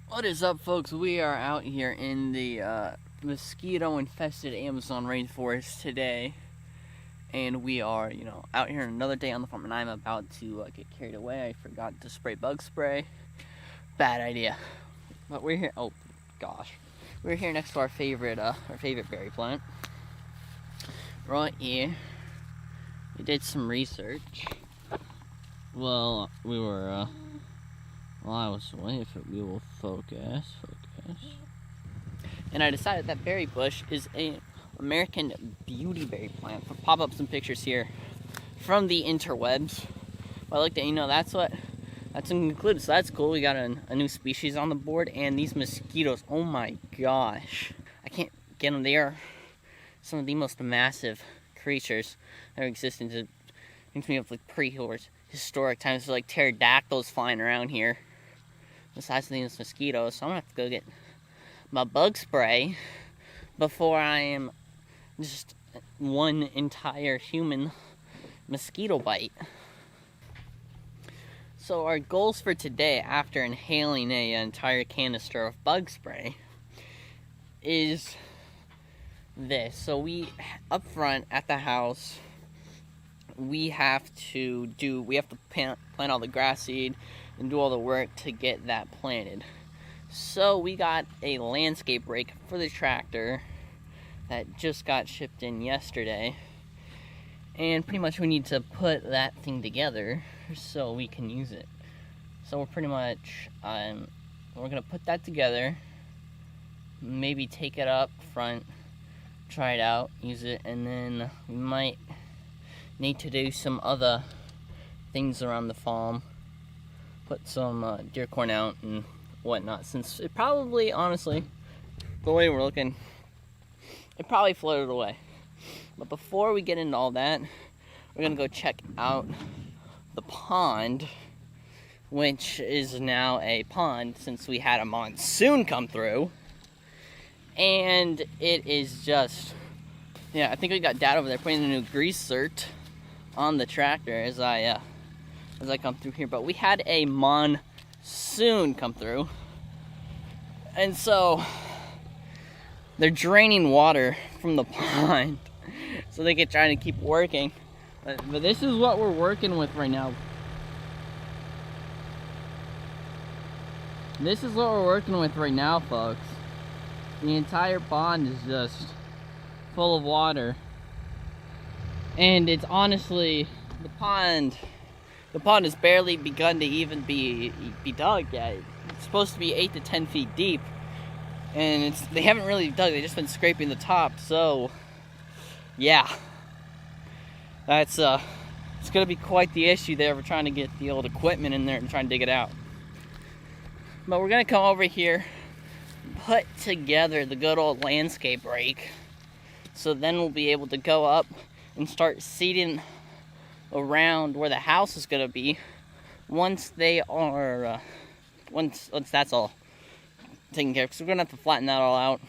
What is up, folks? We are out here in the mosquito-infested Amazon rainforest today, and we are, out here another day on the farm, and I'm about to get carried away. I forgot to spray bug spray. Bad idea. But we're here. Oh gosh, we're here next to our favorite berry plant. Right here, we did some research. Well, I was waiting for we will focus. And I decided that berry bush is an American beauty berry plant. I'll pop up some pictures here from the interwebs. But I looked at, that's included, so that's cool. We got a new species on the board, and these mosquitoes, oh my gosh. I can't get them. They are some of the most massive creatures that exist in, it makes me of like prehistoric times. There's like pterodactyls flying around here. Besides these mosquitoes, so I'm gonna have to go get my bug spray before I am just one entire human mosquito bite. So our goals for today, after inhaling an entire canister of bug spray, is this. So we, up front at the house, we have to plant all the grass seed and do all the work to get that planted. So we got a landscape rake for the tractor that just got shipped in yesterday, and pretty much we need to put that thing together so we can use it. So we're pretty much we're gonna put that together, maybe take it up front, try it out, use it, and then we might need to do some other things around the farm, put some deer corn out and whatnot, since it probably, honestly, the way we're looking, it probably floated away. But before we get into all that, we're gonna go check out the pond, which is now a pond since we had a monsoon come through, and it is just, I think we got Dad over there putting a new grease cert on the tractor as I come through here. But we had a monsoon come through, and so they're draining water from the pond so they can try to keep working. But this is what we're working with right now. This is what we're working with right now, folks. The entire pond is just full of water. And it's honestly, the pond has barely begun to even be dug yet. It's supposed to be 8 to 10 feet deep, and they haven't really dug. They've just been scraping the top. So, yeah, that's it's gonna be quite the issue there. We're trying to get the old equipment in there and trying to dig it out. But we're gonna come over here, put together the good old landscape rake, so then we'll be able to go up and start seeding around where the house is going to be once they are once that's all taken care of. Because we're going to have to flatten that all out,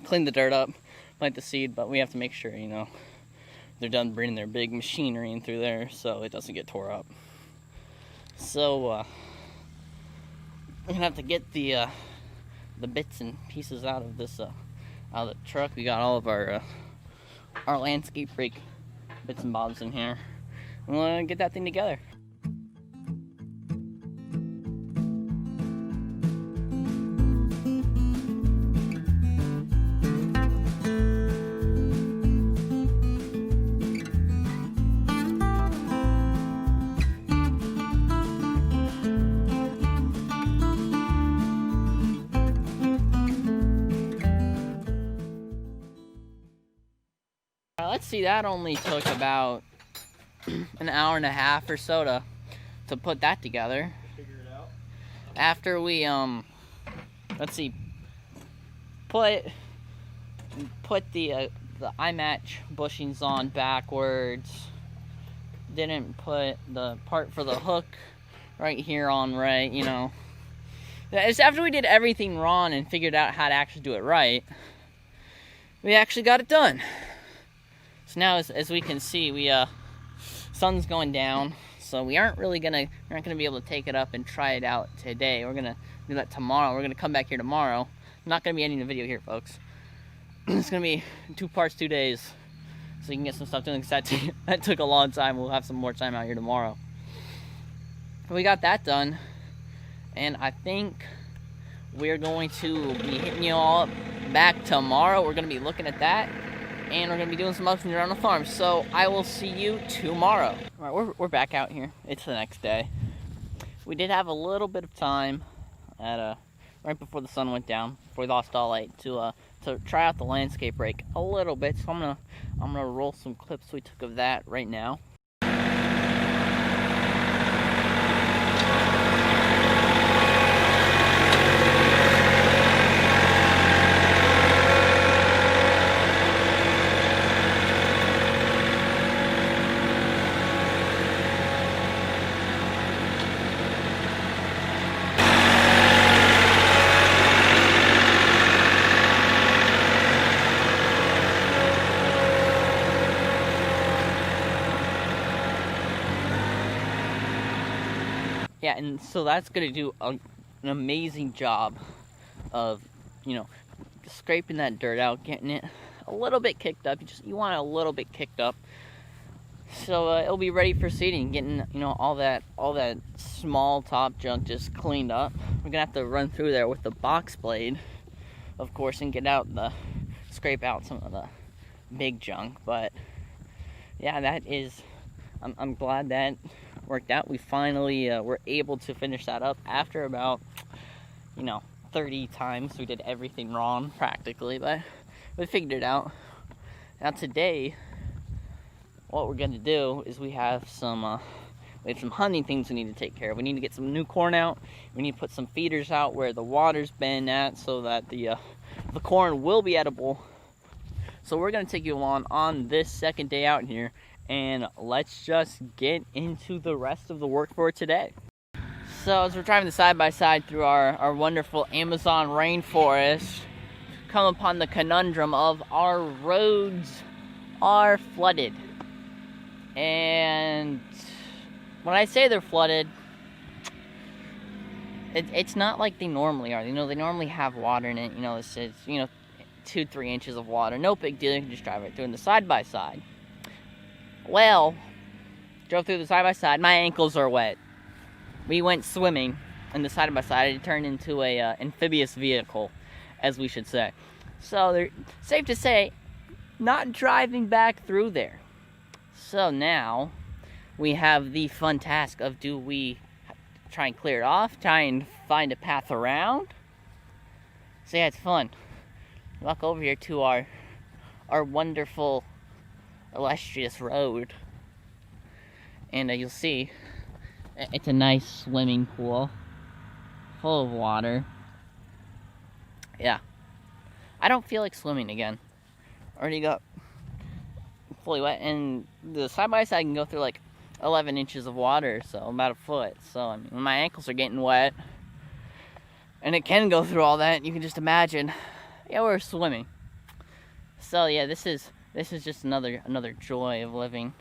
clean the dirt up, plant the seed, but we have to make sure they're done bringing their big machinery in through there so it doesn't get tore up. So we're going to have to get the bits and pieces out of this out of the truck. We got all of our landscape rake bits and bobs in here. We'll get that thing together. Let's see, that only took about an hour and a half or so to put that together. Figure it out. After we let's see, put the iMatch bushings on backwards. Didn't put the part for the hook right here on right. It's after we did everything wrong and figured out how to actually do it right, we actually got it done. So now, as we can see, sun's going down, So we're not gonna be able to take it up and try it out today. We're gonna do that tomorrow. We're gonna come back here tomorrow. I'm not gonna be ending the video here, folks. It's gonna be 2 parts, 2 days, so you can get some stuff done. Because that took a long time. We'll have some more time out here tomorrow. We got that done, and I think we're going to be hitting you all back tomorrow. We're gonna be looking at that, and we're gonna be doing some other things around the farm. So I will see you tomorrow. All right, we're back out here. It's the next day. We did have a little bit of time at right before the sun went down, before we lost all light, to try out the landscape rake a little bit. So I'm gonna roll some clips we took of that right now. Yeah, and so that's going to do an amazing job of, you know, scraping that dirt out, getting it a little bit kicked up. You want it a little bit kicked up, so it'll be ready for seeding. Getting, you know, all that small top junk just cleaned up. We're gonna have to run through there with the box blade, of course, and scrape out some of the big junk. But yeah, that is. I'm glad that worked out. We finally were able to finish that up after about, 30 times. We did everything wrong practically, but we figured it out. Now today, what we're gonna do is we have some hunting things we need to take care of. We need to get some new corn out. We need to put some feeders out where the water's been at, so that the corn will be edible. So we're gonna take you along on this second day out here, and let's just get into the rest of the work for today. So as we're driving the side-by-side through our wonderful Amazon rainforest, come upon the conundrum of our roads are flooded. And when I say they're flooded, it's not like they normally are. They normally have water in it. It's 2-3 inches of water. No big deal. You can just drive right through in the side-by-side. Well, drove through the side-by-side. My ankles are wet. We went swimming in the side-by-side. It turned into a amphibious vehicle, as we should say. So they're safe to say, not driving back through there. So now we have the fun task of, do we try and clear it off, try and find a path around? So yeah, it's fun. Walk over here to our wonderful, illustrious road, and you'll see it's a nice swimming pool full of water. Yeah, I don't feel like swimming again. Already got fully wet, and the side-by-side can go through like 11 inches of water, so about a foot. So I mean, my ankles are getting wet, and it can go through all that. You can just imagine. Yeah, we're swimming. So yeah, this is just another joy of living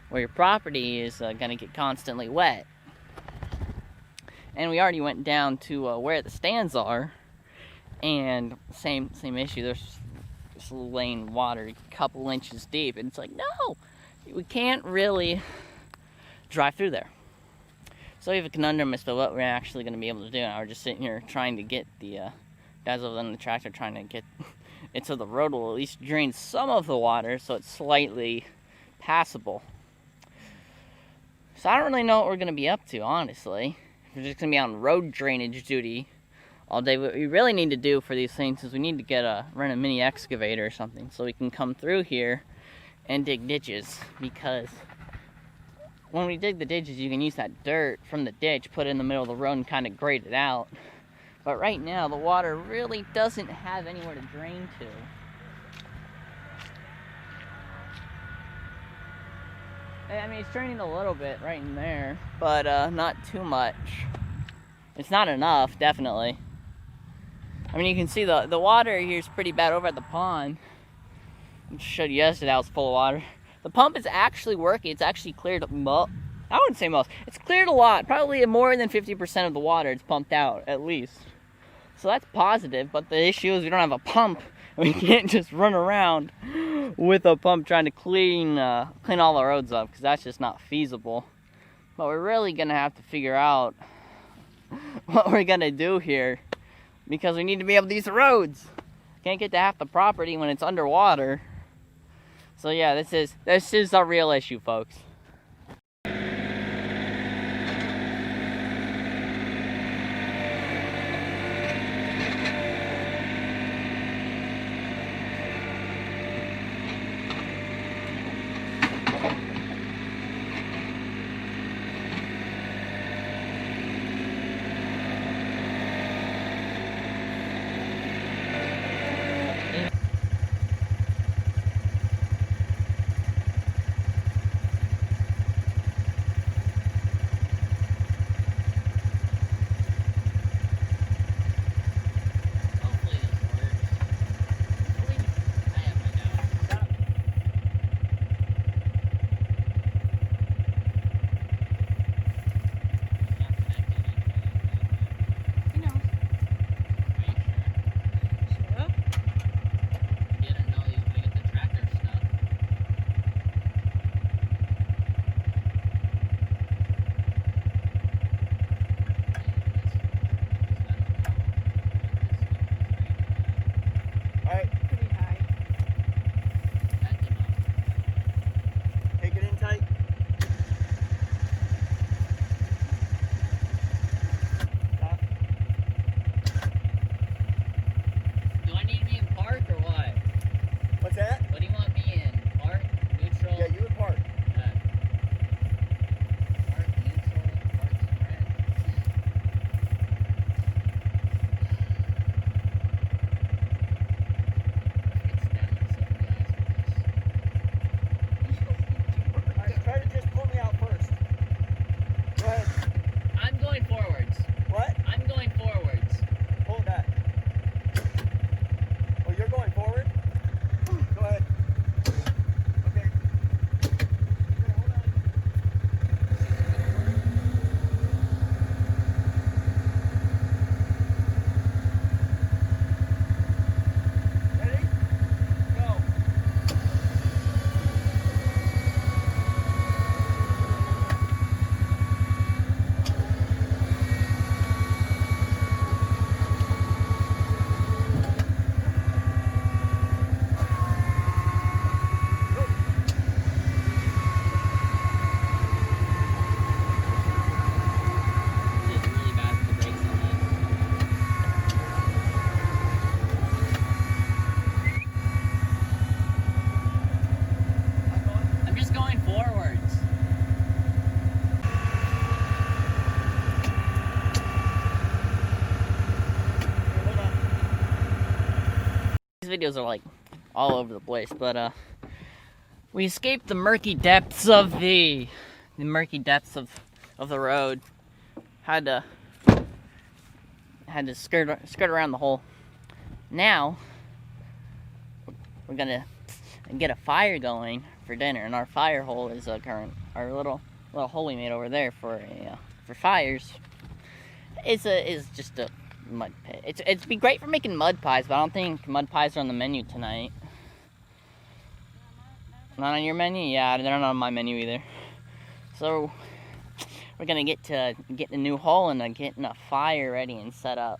where your property is gonna get constantly wet. And we already went down to where the stands are, and same issue. There's just laying water a couple inches deep, and it's like, no, we can't really drive through there. So we have a conundrum as to what we're actually going to be able to do. Now we're just sitting here trying to get the guys over on the tractor trying to get it so the road will at least drain some of the water so it's slightly passable. So I don't really know what we're going to be up to, honestly. We're just going to be on road drainage duty all day. What we really need to do for these things is we need to rent a mini excavator or something so we can come through here and dig ditches, because when we dig the ditches, you can use that dirt from the ditch, put it in the middle of the road, and kind of grade it out. But right now, the water really doesn't have anywhere to drain to. I mean, it's draining a little bit right in there, but not too much. It's not enough, definitely. I mean, you can see the water here is pretty bad over at the pond. I showed you yesterday, I was full of water. The pump is actually working. It's actually cleared up I wouldn't say most. It's cleared a lot. Probably more than 50% of the water is pumped out, at least. So that's positive, but the issue is we don't have a pump. We can't just run around with a pump trying to clean all the roads up, because that's just not feasible. But we're really going to have to figure out what we're going to do here, because we need to be able to use the roads. Can't get to half the property when it's underwater. So yeah, this is a real issue, folks. Videos are like all over the place, but we escaped the murky depths of the road. Had to skirt around the hole. Now we're gonna get a fire going for dinner, and our fire hole is our little hole we made over there for fires. Is just a mud pit. It'd be great for making mud pies, but I don't think mud pies are on the menu tonight. Not on your menu? Yeah, they're not on my menu either. So we're gonna get the new hole and getting a fire ready and set up.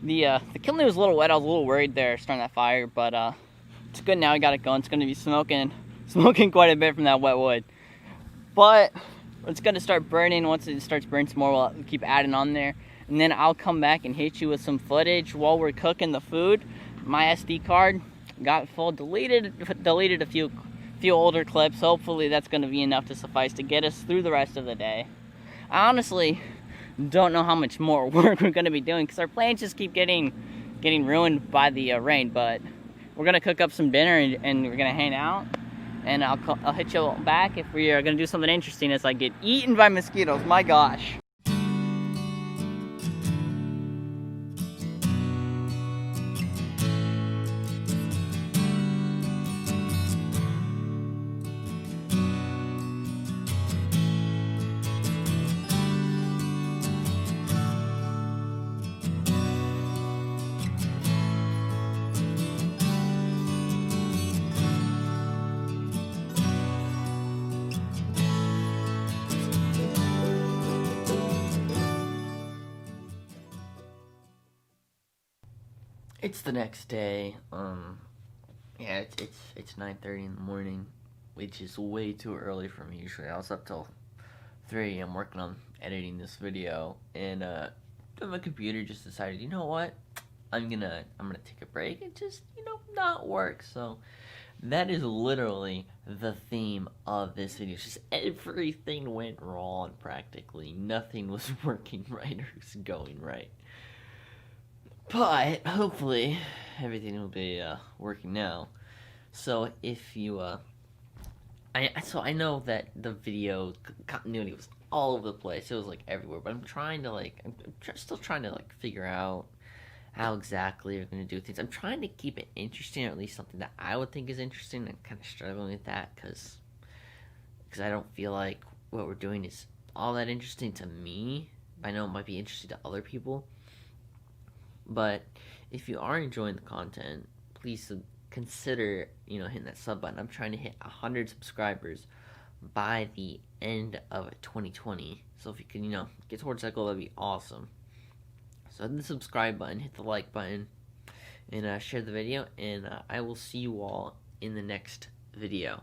The kiln was a little wet. I was a little worried there starting that fire, but it's good now. I got it going. It's gonna be smoking quite a bit from that wet wood. But it's gonna start burning. Once it starts burning some more, we'll keep adding on there, and then I'll come back and hit you with some footage while we're cooking the food. My SD card got full. Deleted a few older clips. Hopefully that's gonna be enough to suffice to get us through the rest of the day. I honestly don't know how much more work we're gonna be doing because our plans just keep getting ruined by the rain. But we're gonna cook up some dinner and we're gonna hang out. And I'll hit you back if we are gonna do something interesting as I get eaten by mosquitoes. My gosh. It's the next day. Yeah, it's 9:30 in the morning, which is way too early for me. Usually, I was up till 3 a.m. working on editing this video, and my computer just decided, you know what, I'm gonna take a break and just not work. So that is literally the theme of this video. It's just everything went wrong practically. Nothing was working right or was going right. But hopefully everything will be working now. So if you I know that the video continuity was all over the place. It was like everywhere. But I'm still trying to figure out how exactly we're gonna do things. I'm trying to keep it interesting, or at least something that I would think is interesting. I'm kind of struggling with that because I don't feel like what we're doing is all that interesting to me. I know it might be interesting to other people. But if you are enjoying the content, please consider, hitting that sub button. I'm trying to hit 100 subscribers by the end of 2020. So if you can, get towards that goal, that'd be awesome. So hit the subscribe button, hit the like button, and share the video. And I will see you all in the next video.